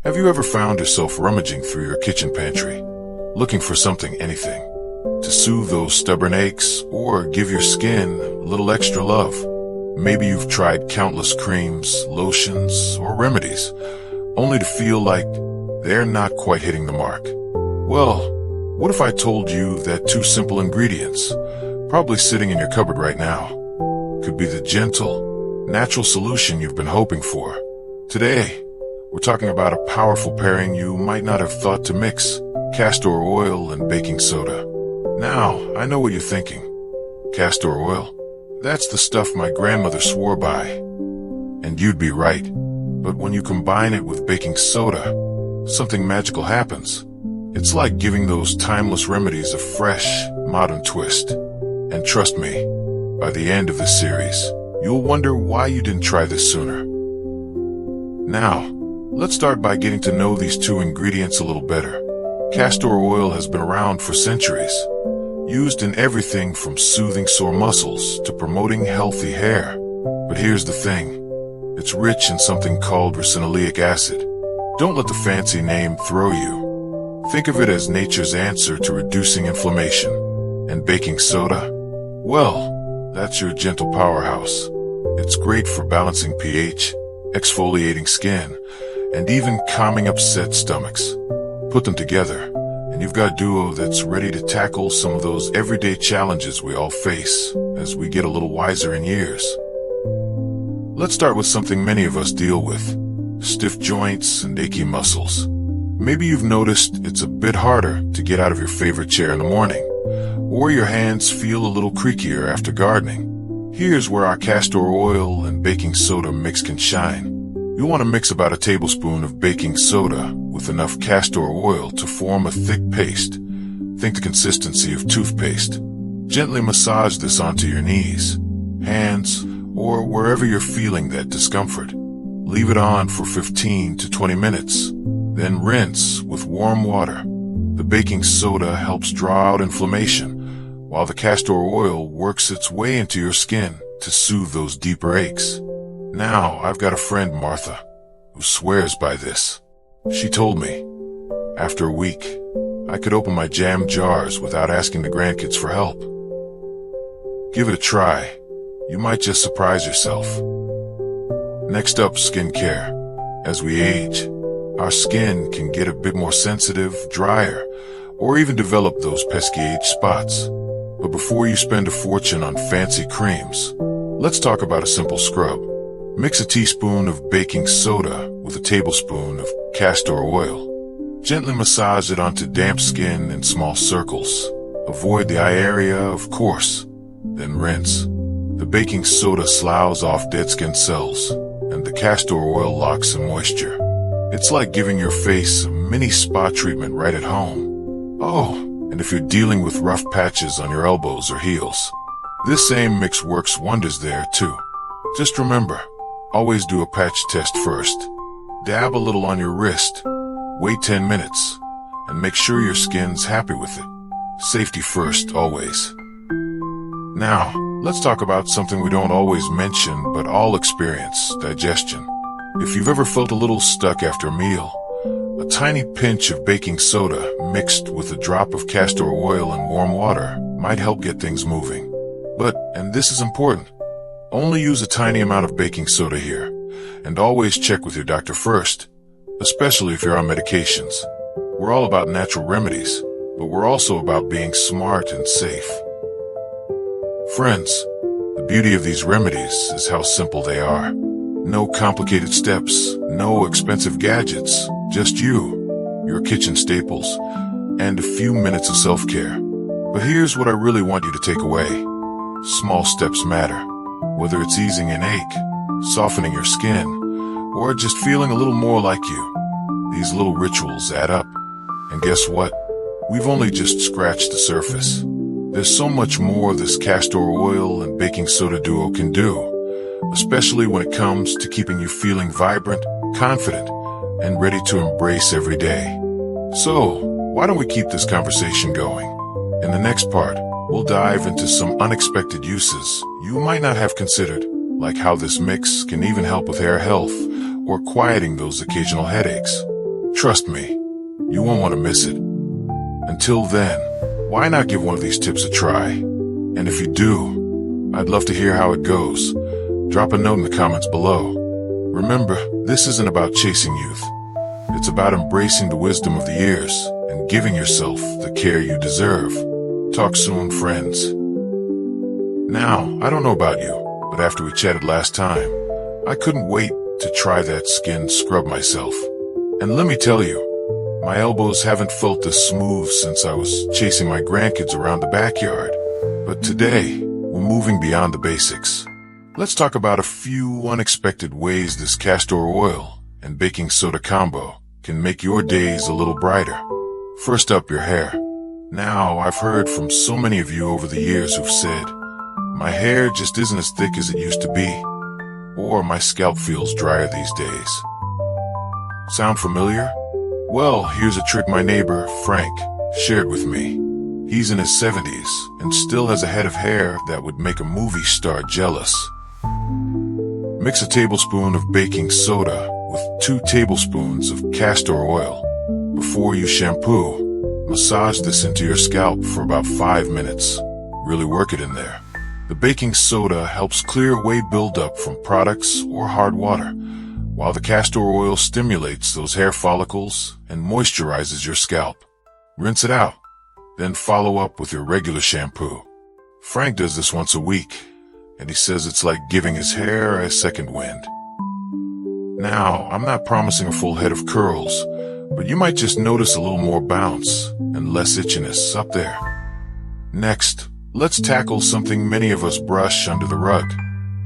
Have you ever found yourself rummaging through your kitchen pantry, looking for something, anything, to soothe those stubborn aches or give your skin a little extra love? Maybe you've tried countless creams, lotions, or remedies, only to feel like they're not quite hitting the mark. Well, what if I told you that two simple ingredients, probably sitting in your cupboard right now, could be the gentle, natural solution you've been hoping for? Today, we're talking about a powerful pairing you might not have thought to mix: castor oil and baking soda. Now, I know what you're thinking. Castor oil? That's the stuff my grandmother swore by. And you'd be right. But when you combine it with baking soda, something magical happens. It's like giving those timeless remedies a fresh, modern twist. And trust me, by the end of this series, you'll wonder why you didn't try this sooner. Now, let's start by getting to know these two ingredients a little better. Castor oil has been around for centuries, used in everything from soothing sore muscles to promoting healthy hair. But here's the thing. It's rich in something called ricinoleic acid. Don't let the fancy name throw you. Think of it as nature's answer to reducing inflammation. And baking soda? Well, that's your gentle powerhouse. It's great for balancing pH, exfoliating skin, and even calming upset stomachs. Put them together, and you've got a duo that's ready to tackle some of those everyday challenges we all face as we get a little wiser in years. Let's start with something many of us deal with: stiff joints and achy muscles. Maybe you've noticed it's a bit harder to get out of your favorite chair in the morning, or your hands feel a little creakier after gardening. Here's where our castor oil and baking soda mix can shine. You'll want to mix about a tablespoon of baking soda with enough castor oil to form a thick paste. Think the consistency of toothpaste. Gently massage this onto your knees, hands, or wherever you're feeling that discomfort. Leave it on for 15 to 20 minutes. Then rinse with warm water. The baking soda helps draw out inflammation, while the castor oil works its way into your skin to soothe those deeper aches. Now, I've got a friend, Martha, who swears by this. She told me, after a week, I could open my jam jars without asking the grandkids for help. Give it a try. You might just surprise yourself. Next up, skincare. As we age, our skin can get a bit more sensitive, drier, or even develop those pesky age spots. But before you spend a fortune on fancy creams, let's talk about a simple scrub. Mix a teaspoon of baking soda with a tablespoon of castor oil. Gently massage it onto damp skin in small circles. Avoid the eye area, of course. Then rinse. The baking soda sloughs off dead skin cells, and the castor oil locks in moisture. It's like giving your face a mini spa treatment right at home. Oh, and if you're dealing with rough patches on your elbows or heels, this same mix works wonders there too. Just remember, always do a patch test first. Dab a little on your wrist, wait 10 minutes, and make sure your skin's happy with it. Safety first, always. Now, let's talk about something we don't always mention but all experience: digestion. If you've ever felt a little stuck after a meal, a tiny pinch of baking soda mixed with a drop of castor oil and warm water might help get things moving. But, and this is important, only use a tiny amount of baking soda here, and always check with your doctor first, especially if you're on medications. We're all about natural remedies, but we're also about being smart and safe. Friends, the beauty of these remedies is how simple they are. No complicated steps, no expensive gadgets, just you, your kitchen staples, and a few minutes of self-care. But here's what I really want you to take away. Small steps matter. Whether it's easing an ache, softening your skin, or just feeling a little more like you, these little rituals add up. And guess what? We've only just scratched the surface. There's so much more this castor oil and baking soda duo can do, especially when it comes to keeping you feeling vibrant, confident, and ready to embrace every day. So, why don't we keep this conversation going? In the next part, we'll dive into some unexpected uses you might not have considered, like how this mix can even help with hair health or quieting those occasional headaches. Trust me, you won't want to miss it. Until then, why not give one of these tips a try? And if you do, I'd love to hear how it goes. Drop a note in the comments below. Remember, this isn't about chasing youth. It's about embracing the wisdom of the years and giving yourself the care you deserve. Talk soon, friends. Now, I don't know about you, but after we chatted last time, I couldn't wait to try that skin scrub myself. And let me tell you, my elbows haven't felt this smooth since I was chasing my grandkids around the backyard. But today, we're moving beyond the basics. Let's talk about a few unexpected ways this castor oil and baking soda combo can make your days a little brighter. First up, your hair. Now, I've heard from so many of you over the years who've said, my hair just isn't as thick as it used to be, or my scalp feels drier these days. Sound familiar? Well, here's a trick my neighbor, Frank, shared with me. He's in his 70s and still has a head of hair that would make a movie star jealous. Mix a tablespoon of baking soda with 2 tablespoons of castor oil. Before you shampoo, massage this into your scalp for about 5 minutes. Really work it in there. The baking soda helps clear away buildup from products or hard water, while the castor oil stimulates those hair follicles and moisturizes your scalp. Rinse it out, then follow up with your regular shampoo. Frank does this once a week, and he says it's like giving his hair a second wind. Now, I'm not promising a full head of curls, but you might just notice a little more bounce and less itchiness up there. Next, let's tackle something many of us brush under the rug: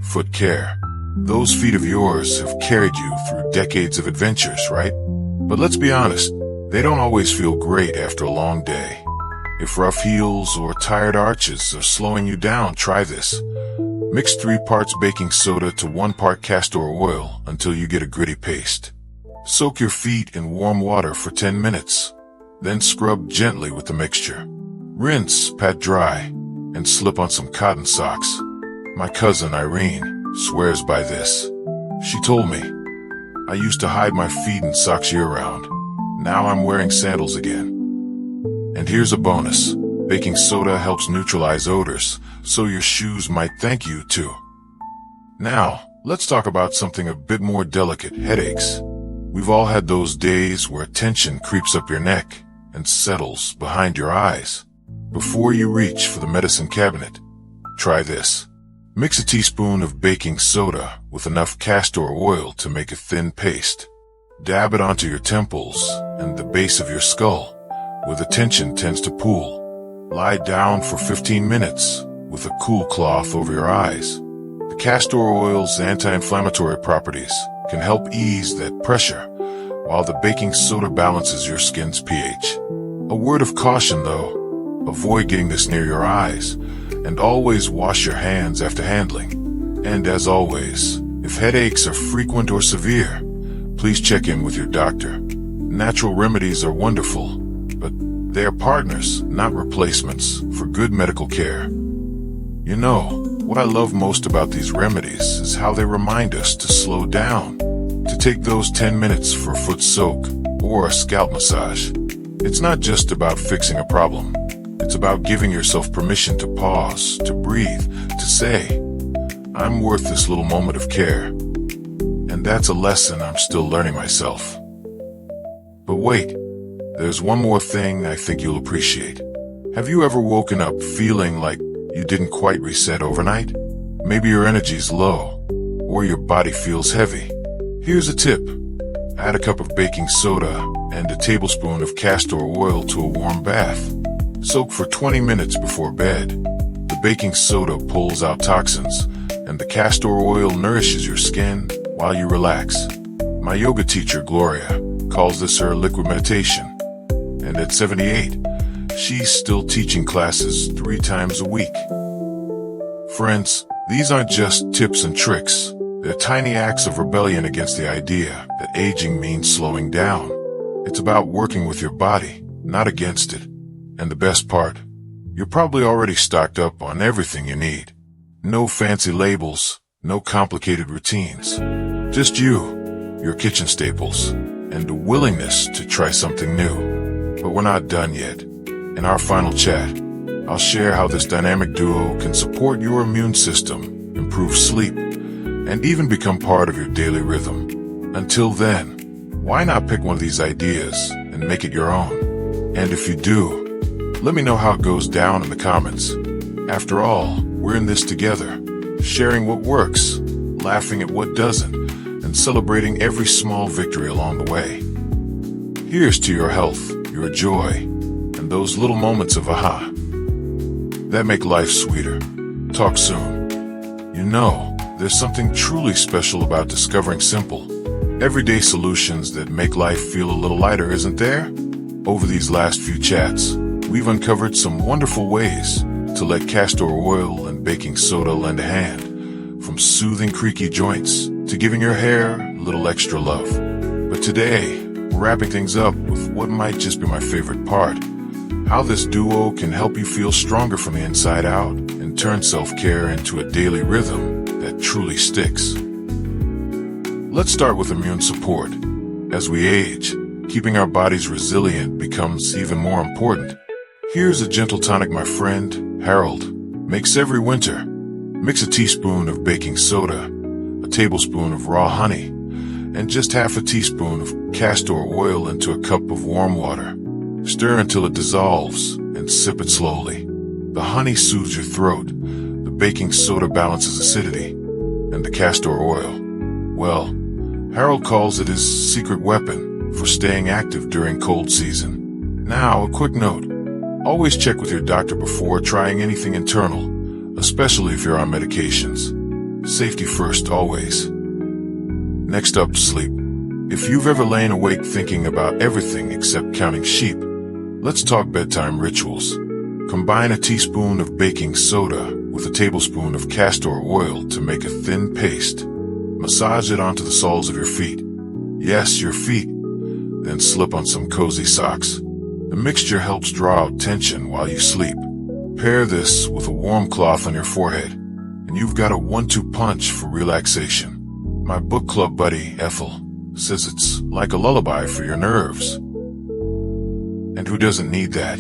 foot care. Those feet of yours have carried you through decades of adventures, right? But let's be honest, they don't always feel great after a long day. If rough heels or tired arches are slowing you down, try this. Mix 3 parts baking soda to 1 part castor oil until you get a gritty paste. Soak your feet in warm water for 10 minutes, then scrub gently with the mixture. Rinse, pat dry, and slip on some cotton socks. My cousin Irene swears by this. She told me, I used to hide my feet in socks year-round. Now I'm wearing sandals again. And here's a bonus. Baking soda helps neutralize odors, so your shoes might thank you too. Now, let's talk about something a bit more delicate: headaches. We've all had those days where tension creeps up your neck and settles behind your eyes. Before you reach for the medicine cabinet, try this. Mix a teaspoon of baking soda with enough castor oil to make a thin paste. Dab it onto your temples and the base of your skull, where the tension tends to pool. Lie down for 15 minutes with a cool cloth over your eyes. The castor oil's anti-inflammatory properties can help ease that pressure, while the baking soda balances your skin's pH. A word of caution though, avoid getting this near your eyes, and always wash your hands after handling. And as always, if headaches are frequent or severe, please check in with your doctor. Natural remedies are wonderful, but they are partners, not replacements, for good medical care. You know, what I love most about these remedies is how they remind us to slow down, to take those 10 minutes for a foot soak or a scalp massage. It's not just about fixing a problem. It's about giving yourself permission to pause, to breathe, to say, I'm worth this little moment of care. And that's a lesson I'm still learning myself. But wait, there's one more thing I think you'll appreciate. Have you ever woken up feeling like you didn't quite reset overnight? Maybe your energy's low, or your body feels heavy. Here's a tip. Add a cup of baking soda and a tablespoon of castor oil to a warm bath. Soak for 20 minutes before bed. The baking soda pulls out toxins, and the castor oil nourishes your skin while you relax. My yoga teacher, Gloria, calls this her liquid meditation. And at 78, she's still teaching classes 3 times a week. Friends, these aren't just tips and tricks. They're tiny acts of rebellion against the idea that aging means slowing down. It's about working with your body, not against it. And the best part, you're probably already stocked up on everything you need. No fancy labels, no complicated routines. Just you, your kitchen staples, and a willingness to try something new. But we're not done yet. In our final chat, I'll share how this dynamic duo can support your immune system, improve sleep, and even become part of your daily rhythm. Until then, why not pick one of these ideas and make it your own? And if you do, let me know how it goes down in the comments. After all, we're in this together, sharing what works, laughing at what doesn't, and celebrating every small victory along the way. Here's to your health, your joy, and those little moments of aha that make life sweeter. Talk soon. You know, there's something truly special about discovering simple, everyday solutions that make life feel a little lighter, isn't there? Over these last few chats, we've uncovered some wonderful ways to let castor oil and baking soda lend a hand, from soothing creaky joints to giving your hair a little extra love. But today, we're wrapping things up with what might just be my favorite part: how this duo can help you feel stronger from the inside out and turn self-care into a daily rhythm that truly sticks. Let's start with immune support. As we age, keeping our bodies resilient becomes even more important. Here's a gentle tonic my friend Harold makes every winter. Mix a teaspoon of baking soda, a tablespoon of raw honey, and just half a teaspoon of castor oil into a cup of warm water. Stir until it dissolves and sip it slowly. The honey soothes your throat, the baking soda balances acidity, and the castor oil, well, Harold calls it his secret weapon for staying active during cold season. Now, a quick note. Always check with your doctor before trying anything internal, especially if you're on medications. Safety first, always. Next up, sleep. If you've ever lain awake thinking about everything except counting sheep, let's talk bedtime rituals. Combine a teaspoon of baking soda with a tablespoon of castor oil to make a thin paste. Massage it onto the soles of your feet. Yes, your feet. Then slip on some cozy socks. The mixture helps draw out tension while you sleep. Pair this with a warm cloth on your forehead, and you've got a 1-2 punch for relaxation. My book club buddy, Ethel, says it's like a lullaby for your nerves. And who doesn't need that?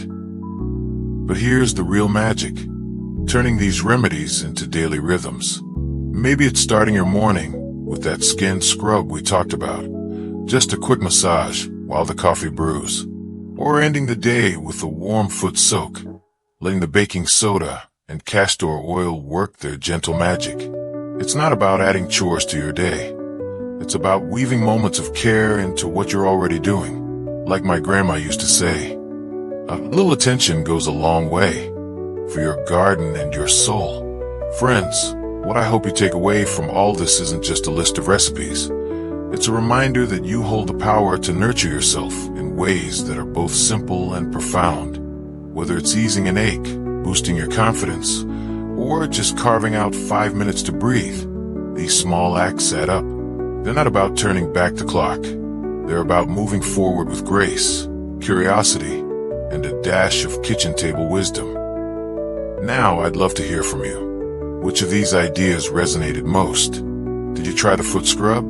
But here's the real magic: turning these remedies into daily rhythms. Maybe it's starting your morning with that skin scrub we talked about, just a quick massage while the coffee brews, or ending the day with a warm foot soak, letting the baking soda and castor oil work their gentle magic. It's not about adding chores to your day. It's about weaving moments of care into what you're already doing. Like my grandma used to say, a little attention goes a long way for your garden and your soul. Friends, what I hope you take away from all this isn't just a list of recipes. It's a reminder that you hold the power to nurture yourself in ways that are both simple and profound. Whether it's easing an ache, boosting your confidence, or just carving out 5 minutes to breathe, these small acts add up. They're not about turning back the clock. They're about moving forward with grace, curiosity, and a dash of kitchen table wisdom. Now I'd love to hear from you. Which of these ideas resonated most? Did you try the foot scrub?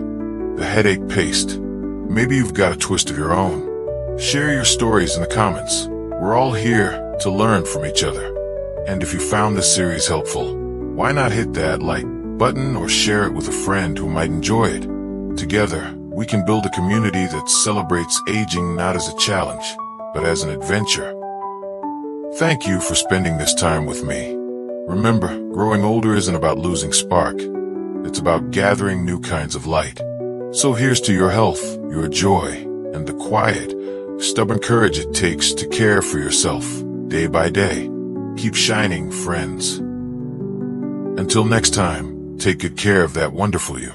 The headache paste? Maybe you've got a twist of your own. Share your stories in the comments. We're all here to learn from each other. And if you found this series helpful, why not hit that like button or share it with a friend who might enjoy it? Together, we can build a community that celebrates aging not as a challenge, but as an adventure. Thank you for spending this time with me. Remember, growing older isn't about losing spark. It's about gathering new kinds of light. So here's to your health, your joy, and the quiet, stubborn courage it takes to care for yourself day by day. Keep shining, friends. Until next time, take good care of that wonderful you.